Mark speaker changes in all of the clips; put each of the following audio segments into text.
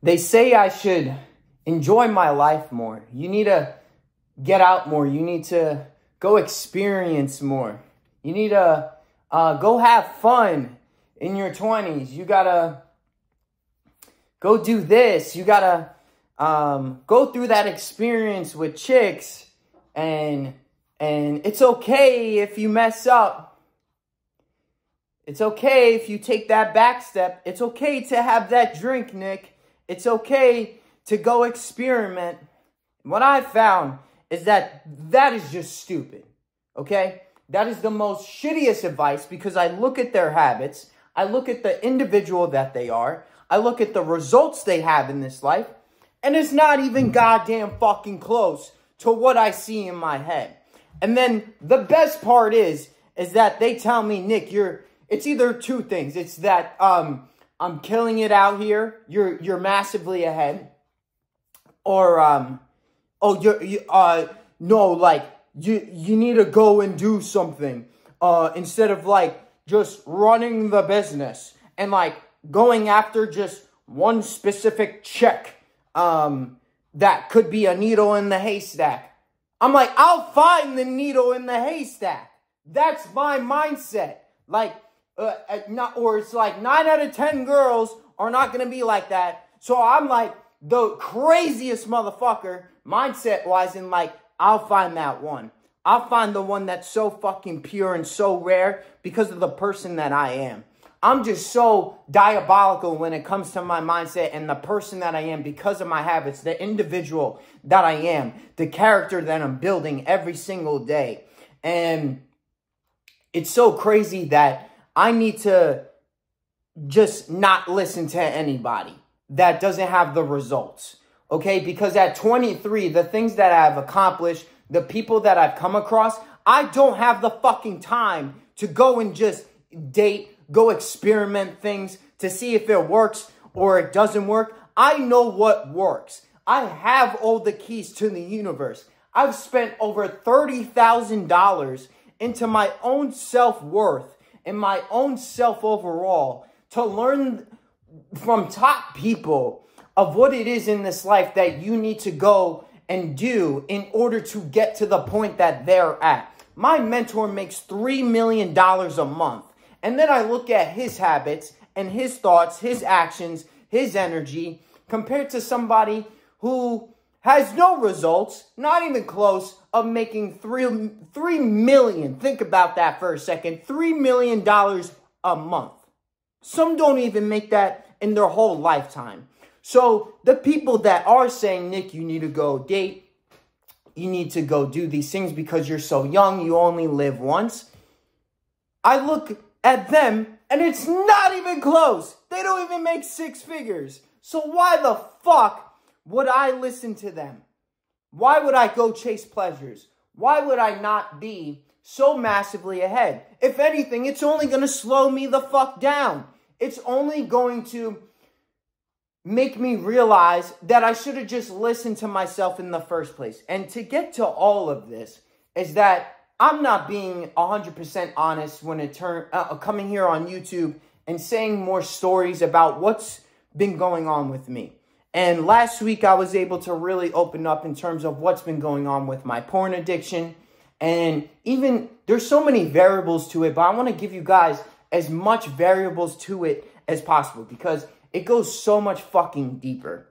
Speaker 1: They say I should enjoy my life more. You need to get out more. You need to go experience more. You need to go have fun in your 20s. You got to go do this. You got to go through that experience with chicks. And it's okay if you mess up. It's okay if you take that back step. It's okay to have that drink, Nick. It's okay to go experiment. What I found is that is just stupid, okay? That is the most shittiest advice because I look at their habits. I look at the individual that they are. I look at the results they have in this life. And it's not even goddamn fucking close to what I see in my head. And then the best part is that they tell me, Nick, it's either two things. It's that I'm killing it out here. You're massively ahead. Or no, like you need to go and do something instead of like just running the business and like going after just one specific check that could be a needle in the haystack. I'm like, I'll find the needle in the haystack. That's my mindset. Like, it's like 9 out of 10 girls are not going to be like that. So I'm like the craziest motherfucker mindset-wise, and like, I'll find that one. I'll find the one that's so fucking pure and so rare because of the person that I am. I'm just so diabolical when it comes to my mindset and the person that I am because of my habits, the individual that I am, the character that I'm building every single day. And it's so crazy that I need to just not listen to anybody that doesn't have the results, okay? Because at 23, the things that I've accomplished, the people that I've come across, I don't have the fucking time to go and just date, go experiment things to see if it works or it doesn't work. I know what works. I have all the keys to the universe. I've spent over $30,000 into my own self-worth and my own self overall to learn from top people of what it is in this life that you need to go and do in order to get to the point that they're at. My mentor makes $3 million a month. And then I look at his habits and his thoughts, his actions, his energy, compared to somebody who has no results, not even close, of making $3 million. Think about that for a second. $3 million a month. Some don't even make that in their whole lifetime. So the people that are saying, Nick, you need to go date, you need to go do these things because you're so young, you only live once. I look at them and it's not even close. They don't even make 6 figures. So why the fuck would I listen to them? Why would I go chase pleasures? Why would I not be so massively ahead? If anything, it's only going to slow me the fuck down. It's only going to make me realize that I should have just listened to myself in the first place. And to get to all of this is that I'm not being 100% honest when it coming here on YouTube and saying more stories about what's been going on with me. And last week I was able to really open up in terms of what's been going on with my porn addiction. And even there's so many variables to it, but I want to give you guys as much variables to it as possible because it goes so much fucking deeper.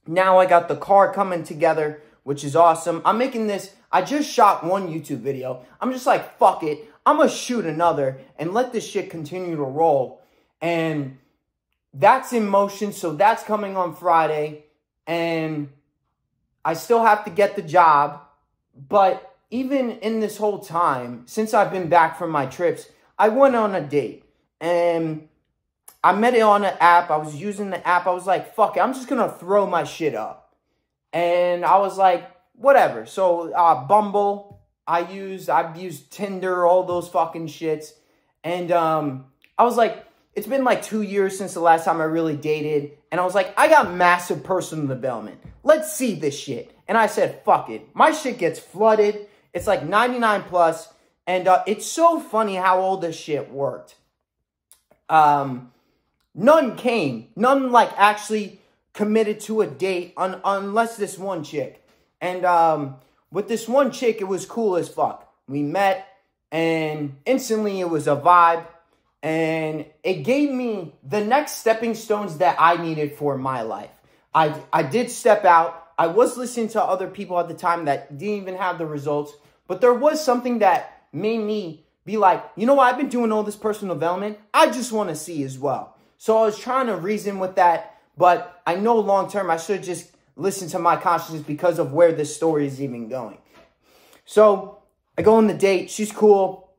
Speaker 1: Now I got the car coming together, which is awesome. I'm making this, I just shot one YouTube video. I'm just like, fuck it. I'm going to shoot another and let this shit continue to roll. And that's in motion. So that's coming on Friday. And I still have to get the job. But even in this whole time, since I've been back from my trips, I went on a date. And I met it on an app. I was using the app. I was like, fuck it. I'm just going to throw my shit up. And I was like, whatever. So Bumble, I've used Tinder, all those fucking shits. And I was like, it's been like 2 years since the last time I really dated. And I was like, I got massive personal development. Let's see this shit. And I said, fuck it. My shit gets flooded. It's like 99 plus. And it's so funny how all this shit worked. None came. None like actually committed to a date unless this one chick. And with this one chick, it was cool as fuck. We met, and instantly it was a vibe. And it gave me the next stepping stones that I needed for my life. I did step out. I was listening to other people at the time that didn't even have the results. But there was something that made me be like, you know what? I've been doing all this personal development. I just want to see as well. So I was trying to reason with that. But I know long term I should just listen to my consciousness because of where this story is even going. So I go on the date. She's cool.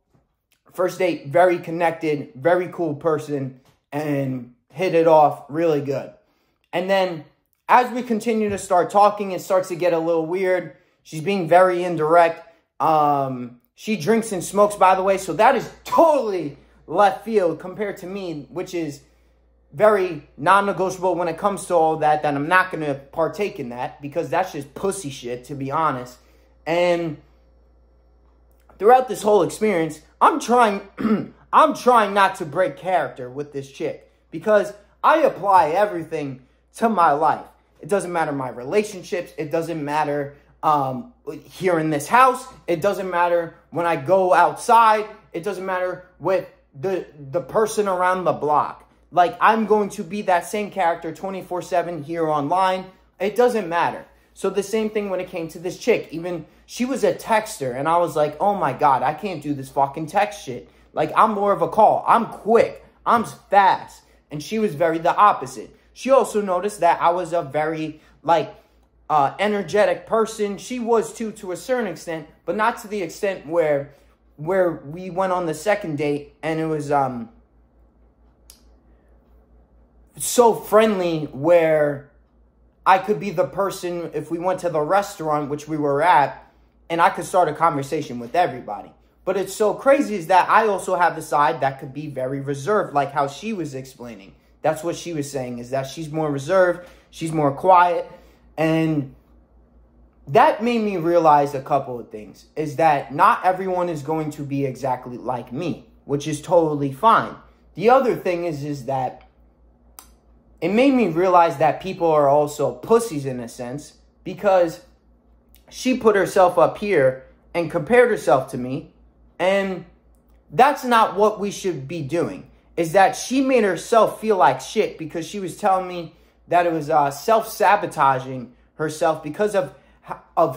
Speaker 1: First date, very connected, very cool person, and hit it off really good. And then as we continue to start talking, it starts to get a little weird. She's being very indirect. She drinks and smokes, by the way, so that is totally left field compared to me, which is very non-negotiable when it comes to all that I'm not going to partake in that because that's just pussy shit, to be honest. And throughout this whole experience, I'm trying not to break character with this chick because I apply everything to my life. It doesn't matter my relationships. It doesn't matter here in this house. It doesn't matter when I go outside. It doesn't matter with the person around the block. Like, I'm going to be that same character 24/7 here online. It doesn't matter. So the same thing when it came to this chick. Even she was a texter, and I was like, oh my God, I can't do this fucking text shit. Like, I'm more of a call. I'm quick. I'm fast. And she was very the opposite. She also noticed that I was a very, energetic person. She was too, to a certain extent, but not to the extent where we went on the second date, and it was so friendly where I could be the person if we went to the restaurant, which we were at, and I could start a conversation with everybody. But it's so crazy is that I also have the side that could be very reserved, like how she was explaining. That's what she was saying, is that she's more reserved, she's more quiet, and that made me realize a couple of things, is that not everyone is going to be exactly like me, which is totally fine. The other thing is that it made me realize that people are also pussies in a sense, because she put herself up here and compared herself to me, and that's not what we should be doing. Is that she made herself feel like shit because she was telling me that it was self-sabotaging herself because of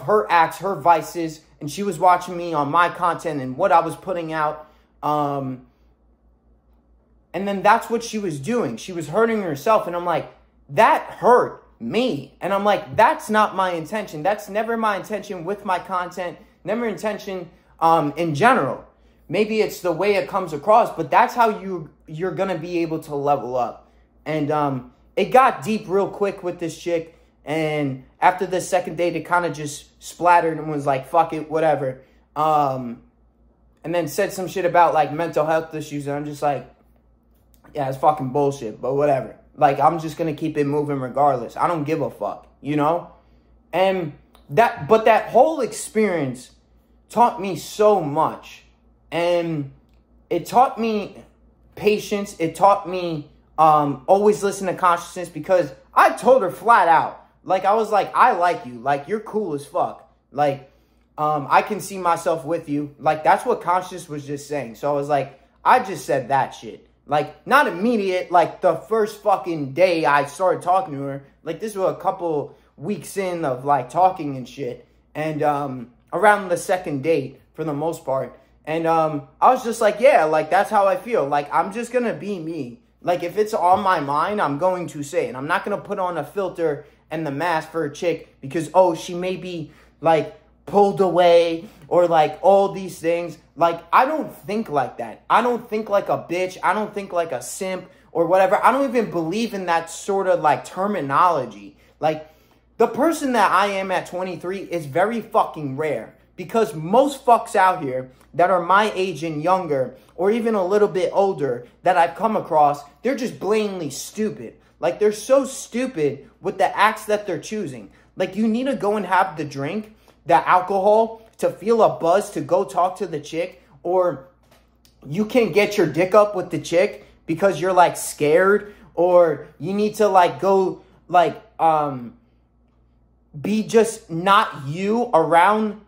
Speaker 1: her acts, her vices, and she was watching me on my content and what I was putting out. And then that's what she was doing. She was hurting herself, and I'm like, that hurt me. And I'm like, that's not my intention. That's never my intention with my content, never intention in general. Maybe it's the way it comes across, but that's how you're going to be able to level up. And it got deep real quick with this chick. And after the second date, it kind of just splattered and was like, fuck it, whatever. And then said some shit about like mental health issues. And I'm just like, yeah, it's fucking bullshit, but whatever. Like, I'm just going to keep it moving regardless. I don't give a fuck, you know? And that whole experience taught me so much. And it taught me patience. It taught me always listen to consciousness, because I told her flat out. Like, I was like, I like you. Like, you're cool as fuck. Like, I can see myself with you. Like, that's what consciousness was just saying. So I was like, I just said that shit. Like, not immediate, like, the first fucking day I started talking to her. Like, this was a couple weeks in of, like, talking and shit. And around the second date, for the most part. And I was just like, yeah, like, that's how I feel. Like, I'm just going to be me. Like, if it's on my mind, I'm going to say it. I'm not going to put on a filter and the mask for a chick because, oh, she may be, like, pulled away or, like, all these things. Like, I don't think like that. I don't think like a bitch. I don't think like a simp or whatever. I don't even believe in that sort of, like, terminology. Like, the person that I am at 23 is very fucking rare. Because most fucks out here that are my age and younger, or even a little bit older, that I've come across, they're just blatantly stupid. Like, they're so stupid with the acts that they're choosing. Like, you need to go and have the drink, the alcohol, to feel a buzz to go talk to the chick. Or you can get your dick up with the chick because you're, like, scared. Or you need to, like, go, like, be just not you around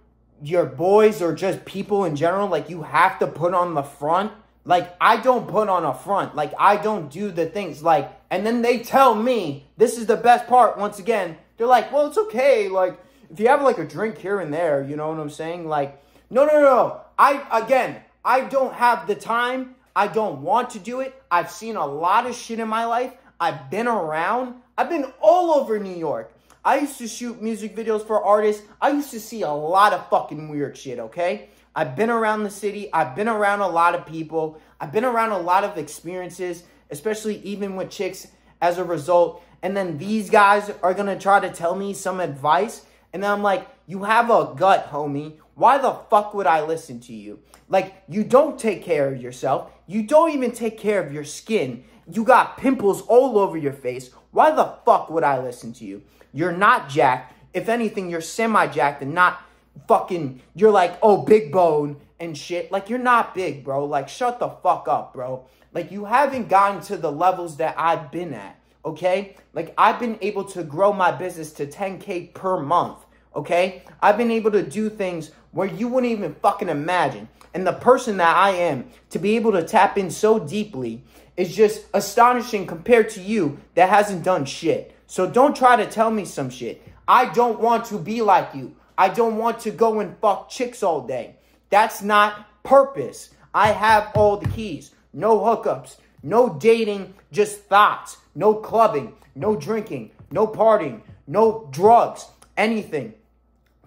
Speaker 1: your boys or just people in general. Like, you have to put on the front. Like, I don't put on a front. Like, I don't do the things. Like, and then they tell me, this is the best part, once again. They're like, well, it's okay. Like, if you have, like, a drink here and there, you know what I'm saying? Like, no. I don't have the time. I don't want to do it. I've seen a lot of shit in my life. I've been around. I've been all over New York. I used to shoot music videos for artists. I used to see a lot of fucking weird shit, okay? I've been around the city. I've been around a lot of people. I've been around a lot of experiences, especially even with chicks as a result. And then these guys are going to try to tell me some advice. And then I'm like, you have a gut, homie. Why the fuck would I listen to you? Like, you don't take care of yourself. You don't even take care of your skin. You got pimples all over your face. Why the fuck would I listen to you? You're not jacked. If anything, you're semi-jacked and not fucking, you're like, oh, big bone and shit. Like, you're not big, bro. Like, shut the fuck up, bro. Like, you haven't gotten to the levels that I've been at, okay? Like, I've been able to grow my business to 10K per month, okay? I've been able to do things where you wouldn't even fucking imagine. And the person that I am, to be able to tap in so deeply is just astonishing compared to you that hasn't done shit. So don't try to tell me some shit. I don't want to be like you. I don't want to go and fuck chicks all day. That's not purpose. I have all the keys. No hookups. No dating, just thoughts. No clubbing. No drinking. No partying. No drugs. Anything.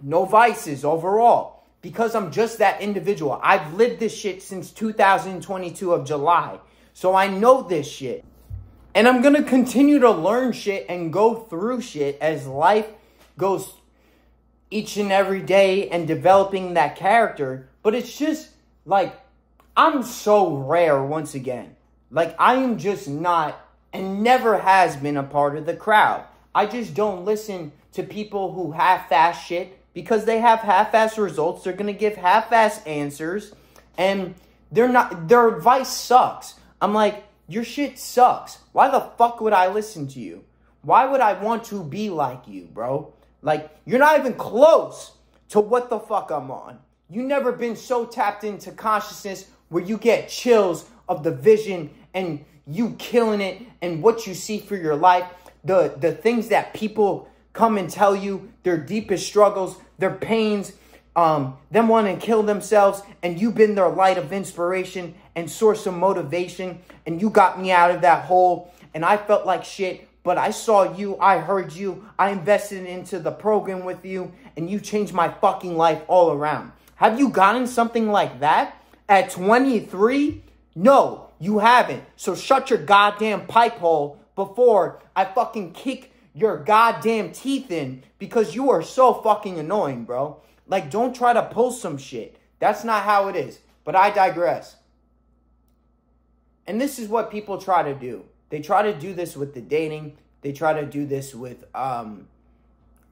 Speaker 1: No vices overall. Because I'm just that individual. I've lived this shit since 2022 of July. So I know this shit. And I'm going to continue to learn shit and go through shit as life goes each and every day and developing that character. But it's just like, I'm so rare once again. Like, I am just not and never has been a part of the crowd. I just don't listen to people who half-ass shit because they have half-ass results. They're going to give half-ass answers and their advice sucks. I'm like, your shit sucks. Why the fuck would I listen to you? Why would I want to be like you, bro? Like, you're not even close to what the fuck I'm on. You never been so tapped into consciousness where you get chills of the vision and you killing it and what you see for your life. The things that people come and tell you, their deepest struggles, their pains, them wanting to kill themselves, and you've been their light of inspiration and source of motivation, and you got me out of that hole, and I felt like shit, but I saw you, I heard you, I invested into the program with you, and you changed my fucking life all around. Have you gotten something like that at 23? No, you haven't. So shut your goddamn pipe hole before I fucking kick your goddamn teeth in, because you are so fucking annoying, bro. Like, don't try to pull some shit. That's not how it is. But I digress. And this is what people try to do. They try to do this with the dating. They try to do this with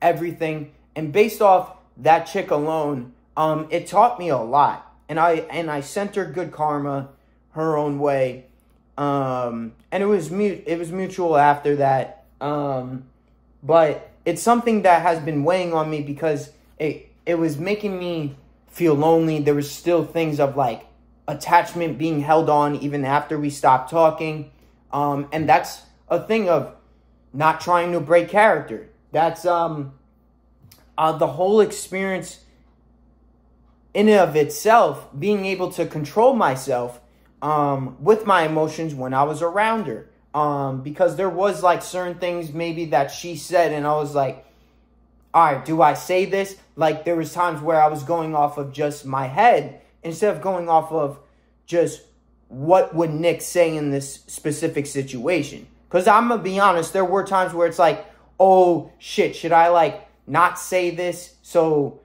Speaker 1: everything. And based off that chick alone, it taught me a lot. And I sent her good karma her own way. And it was mutual after that. But it's something that has been weighing on me because it was making me feel lonely. There was still things of like attachment being held on even after we stopped talking. And that's a thing of not trying to break character. That's the whole experience in and of itself, being able to control myself with my emotions when I was around her. Because there was like certain things maybe that she said and I was like, all right, do I say this? Like, there was times where I was going off of just my head instead of going off of just what would Nick say in this specific situation. Because I'm going to be honest, there were times where it's like, oh, shit, should I, like, not say this so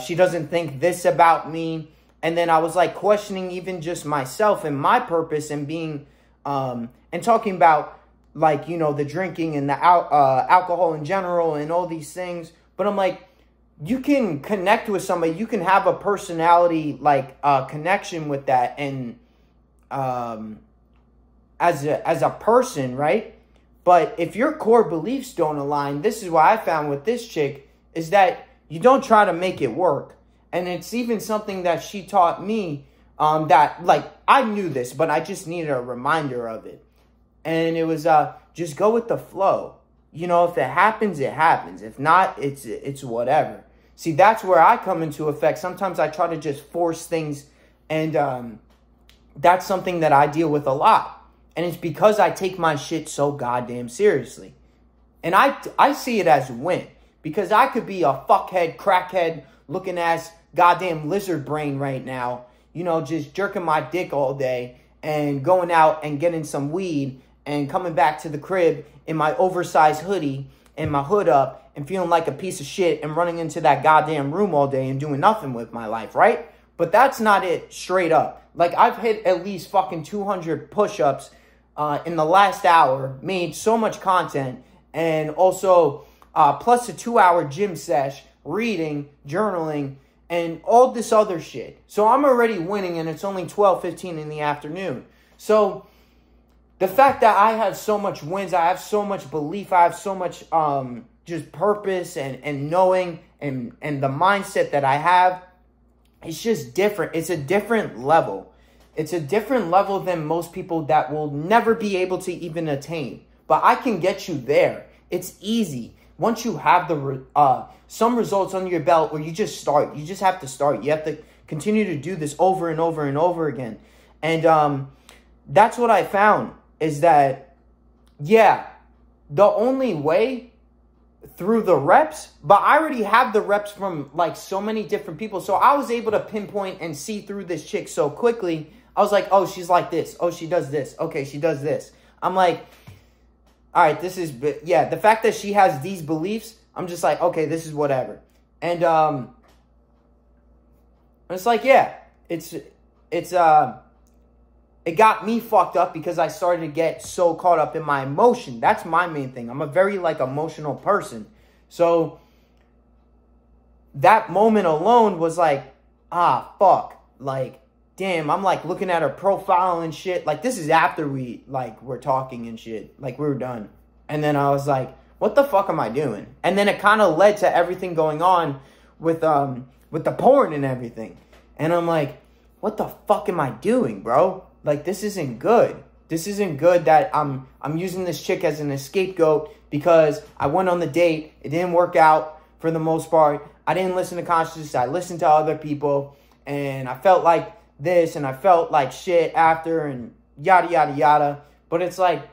Speaker 1: she doesn't think this about me? And then I was, like, questioning even just myself and my purpose and being, and talking about, like, you know, the drinking and the alcohol in general and all these things. But I'm like, you can connect with somebody. You can have a personality, like, connection with that. And as a person, right? But if your core beliefs don't align, this is what I found with this chick, is that you don't try to make it work. And it's even something that she taught me, that, like, I knew this, but I just needed a reminder of it. And it was, just go with the flow. You know, if it happens, it happens. If not, it's whatever. See, that's where I come into effect. Sometimes I try to just force things, and that's something that I deal with a lot. And it's because I take my shit so goddamn seriously. And I see it as a win. Because I could be a fuckhead, crackhead, looking ass goddamn lizard brain right now. You know, just jerking my dick all day and going out and getting some weed and coming back to the crib in my oversized hoodie and my hood up and feeling like a piece of shit and running into that goddamn room all day and doing nothing with my life, right? But that's not it, straight up. Like, I've hit at least fucking 200 push-ups in the last hour, made so much content, and also plus a 2-hour gym sesh, reading, journaling, and all this other shit. So I'm already winning, and it's only 12:15 in the afternoon. So the fact that I have so much wins, I have so much belief, I have so much just purpose and knowing and the mindset that I have, it's just different. It's a different level. It's a different level than most people that will never be able to even attain. But I can get you there. It's easy. Once you have some results under your belt, or you just start. You just have to start. You have to continue to do this over and over and over again. And that's what I found, is that, yeah, the only way through the reps, but I already have the reps from, like, so many different people. So I was able to pinpoint and see through this chick so quickly. I was like, oh, she's like this. Oh, she does this. Okay, she does this. I'm like, all right, this is, yeah, the fact that she has these beliefs, I'm just like, okay, this is whatever. And it's like, yeah, it got me fucked up because I started to get so caught up in my emotion. That's my main thing. I'm a very, like, emotional person. So that moment alone was like, fuck. Like, damn, I'm, like, looking at her profile and shit. Like, this is after we're talking and shit. Like, we were done. And then I was like, what the fuck am I doing? And then it kind of led to everything going on with the porn and everything. And I'm like, what the fuck am I doing, bro? Like, this isn't good. This isn't good that I'm using this chick as an scapegoat because I went on the date. It didn't work out for the most part. I didn't listen to consciousness. I listened to other people. And I felt like this, and I felt like shit after, and yada, yada, yada. But it's like,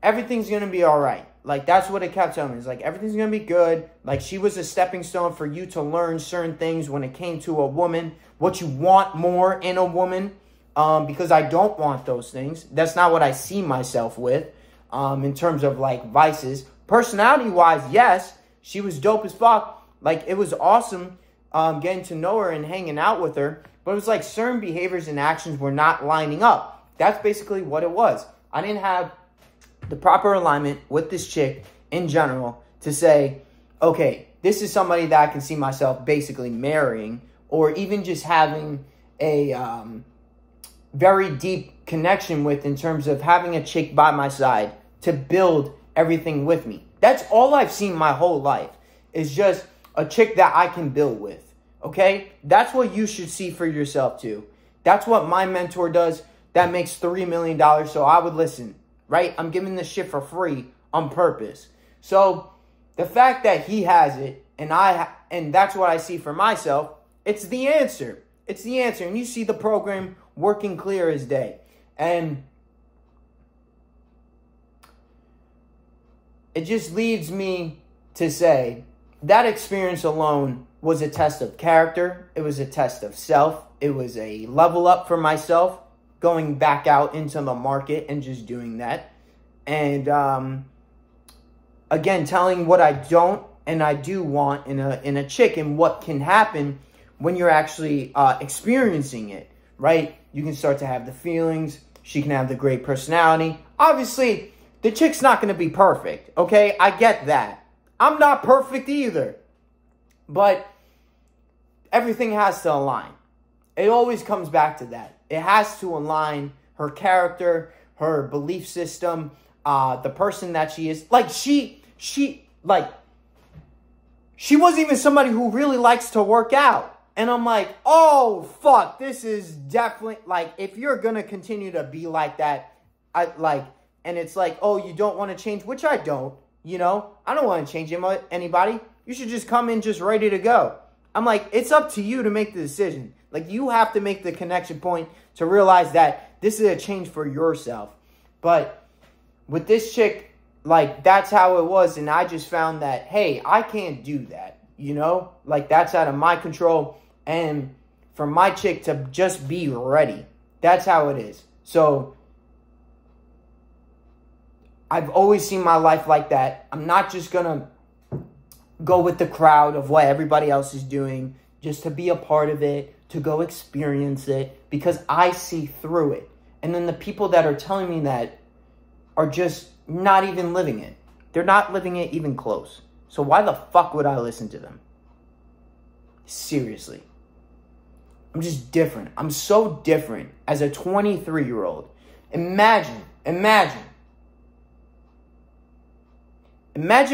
Speaker 1: everything's going to be all right. Like, that's what it kept telling me. It's like, everything's going to be good. Like, she was a stepping stone for you to learn certain things when it came to a woman, what you want more in a woman, because I don't want those things. That's not what I see myself with, in terms of, like, vices. Personality-wise, yes, she was dope as fuck. Like, it was awesome getting to know her and hanging out with her. But it was like certain behaviors and actions were not lining up. That's basically what it was. I didn't have the proper alignment with this chick in general to say, okay, this is somebody that I can see myself basically marrying, or even just having a very deep connection with, in terms of having a chick by my side to build everything with me. That's all I've seen my whole life, is just a chick that I can build with. Okay? That's what you should see for yourself too. That's what my mentor does that makes $3 million, so I would listen. Right? I'm giving this shit for free on purpose. So the fact that he has it, and that's what I see for myself, it's the answer. It's the answer. And you see the program working clear as day. And it just leads me to say that experience alone was a test of character. It was a test of self. It was a level up for myself, going back out into the market and just doing that. And again, telling what I don't and I do want in a chick, and what can happen when you're actually experiencing it, right? You can start to have the feelings. She can have the great personality. Obviously, the chick's not going to be perfect, okay? I get that. I'm not perfect either. But everything has to align. It always comes back to that. It has to align, her character, her belief system, the person that she is. Like, she wasn't even somebody who really likes to work out. And I'm like, oh, fuck, this is definitely, like, if you're going to continue to be like that, and it's like, oh, you don't want to change, which I don't, you know? I don't want to change anybody. You should just come in just ready to go. I'm like, it's up to you to make the decision. Like, you have to make the connection point to realize that this is a change for yourself. But with this chick, like, that's how it was. And I just found that, hey, I can't do that, you know? Like, that's out of my control. And for my chick to just be ready. That's how it is. So, I've always seen my life like that. I'm not just going to go with the crowd of what everybody else is doing. Just to be a part of it. To go experience it. Because I see through it. And then the people that are telling me that are just not even living it. They're not living it even close. So why the fuck would I listen to them? Seriously. I'm just different. I'm so different as a 23-year-old. Imagine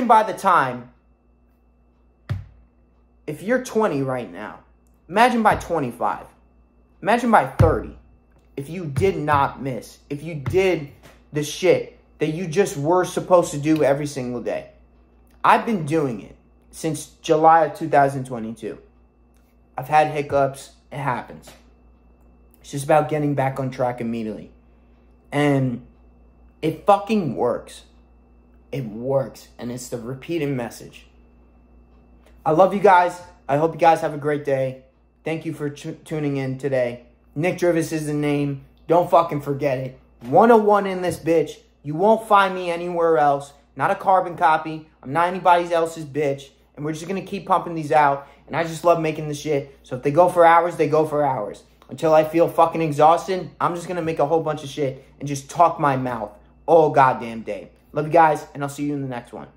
Speaker 1: by the time, if you're 20 right now, imagine by 25, imagine by 30, if you did not miss, if you did the shit that you just were supposed to do every single day. I've been doing it since July of 2022. I've had hiccups. It happens. It's just about getting back on track immediately. And it fucking works. It works. And it's the repeated message. I love you guys. I hope you guys have a great day. Thank you for tuning in today. Nick Drivas is the name. Don't fucking forget it. 101 in this bitch. You won't find me anywhere else. Not a carbon copy. I'm not anybody else's bitch. And we're just going to keep pumping these out. And I just love making the shit. So if they go for hours, they go for hours. Until I feel fucking exhausted, I'm just going to make a whole bunch of shit and just talk my mouth all goddamn day. Love you guys, and I'll see you in the next one.